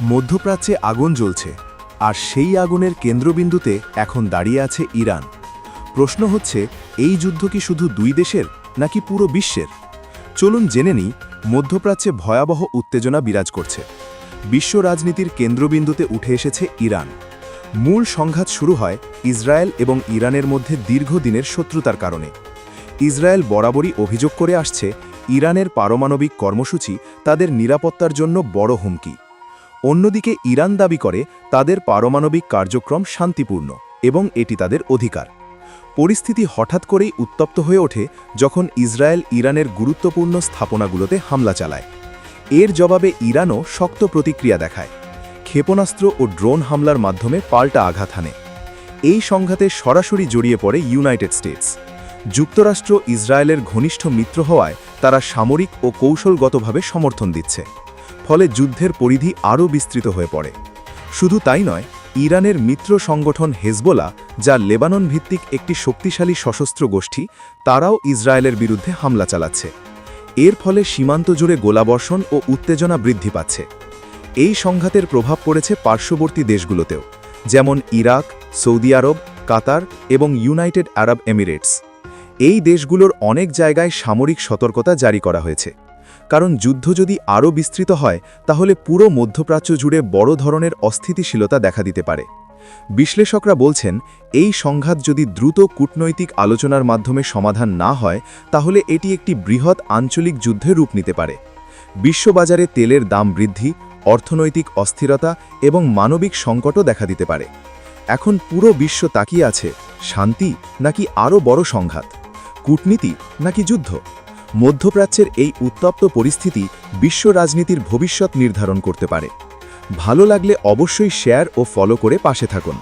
মধ্যপ্রাচ্যে আগুন জ্বলছে, আর সেই আগুনের কেন্দ্রবিন্দুতে এখন দাঁড়িয়ে আছে ইরান। প্রশ্ন হচ্ছে, এই যুদ্ধ কি শুধু দুই দেশের নাকি পুরো বিশ্বের? চলুন জেনে নিই। মধ্যপ্রাচ্যে ভয়াবহ উত্তেজনা বিরাজ করছে। বিশ্ব রাজনীতির কেন্দ্রবিন্দুতে উঠে এসেছে ইরান। মূল সংঘাত শুরু হয় ইসরায়েল এবং ইরানের মধ্যে দীর্ঘদিনের শত্রুতার কারণে। ইসরায়েল বরাবরই অভিযোগ করে আসছে, ইরানের পারমাণবিক কর্মসূচি তাদের নিরাপত্তার জন্য বড় হুমকি। অন্যদিকে ইরান দাবি করে তাদের পারমাণবিক কার্যক্রম শান্তিপূর্ণ এবং এটি তাদের অধিকার। পরিস্থিতি হঠাৎ করেই উত্তপ্ত হয়ে ওঠে যখন ইসরায়েল ইরানের গুরুত্বপূর্ণ স্থাপনাগুলোতে হামলা চালায়। এর জবাবে ইরানও শক্ত প্রতিক্রিয়া দেখায়। ক্ষেপণাস্ত্র ও ড্রোন হামলার মাধ্যমে পাল্টা আঘাত হানে। এই সংঘাতে সরাসরি জড়িয়ে পড়ে ইউনাইটেড স্টেটস। যুক্তরাষ্ট্র ইসরায়েলের ঘনিষ্ঠ মিত্র হওয়ায় তারা সামরিক ও কৌশলগতভাবে সমর্থন দিচ্ছে। ফলে যুদ্ধের পরিধি আরও বিস্তৃত হয়ে পড়ে। শুধু তাই নয়, ইরানের মিত্র সংগঠন হেজবোলা, যা লেবানন ভিত্তিক একটি শক্তিশালী সশস্ত্র গোষ্ঠী, তারাও ইসরায়েলের বিরুদ্ধে হামলা চালাচ্ছে। এর ফলে সীমান্ত জুড়ে গোলাবর্ষণ ও উত্তেজনা বৃদ্ধি পাচ্ছে। এই সংঘাতের প্রভাব পড়েছে পার্শ্ববর্তী দেশগুলোতেও, যেমন ইরাক, সৌদি আরব, কাতার এবং ইউনাইটেড আরব এমিরেটস। এই দেশগুলোর অনেক জায়গায় সামরিক সতর্কতা জারি করা হয়েছে, কারণ যুদ্ধ যদি আরও বিস্তৃত হয় তাহলে পুরো মধ্যপ্রাচ্য জুড়ে বড় ধরনের অস্থিতিশীলতা দেখা দিতে পারে। বিশ্লেষকরা বলছেন, এই সংঘাত যদি দ্রুত কূটনৈতিক আলোচনার মাধ্যমে সমাধান না হয় তাহলে এটি একটি বৃহৎ আঞ্চলিক যুদ্ধে রূপ নিতে পারে। বিশ্ববাজারে তেলের দাম বৃদ্ধি, অর্থনৈতিক অস্থিরতা এবং মানবিক সংকটও দেখা দিতে পারে। এখন পুরো বিশ্ব তাকিয়ে আছে, শান্তি নাকি আরও বড় সংঘাত, কূটনীতি নাকি যুদ্ধ? মধ্যপ্রাচ্যের এই উত্তপ্ত পরিস্থিতি বিশ্ব রাজনীতির ভবিষ্যৎ নির্ধারণ করতে পারে। ভালো লাগলে অবশ্যই শেয়ার ও ফলো করে পাশে থাকুন।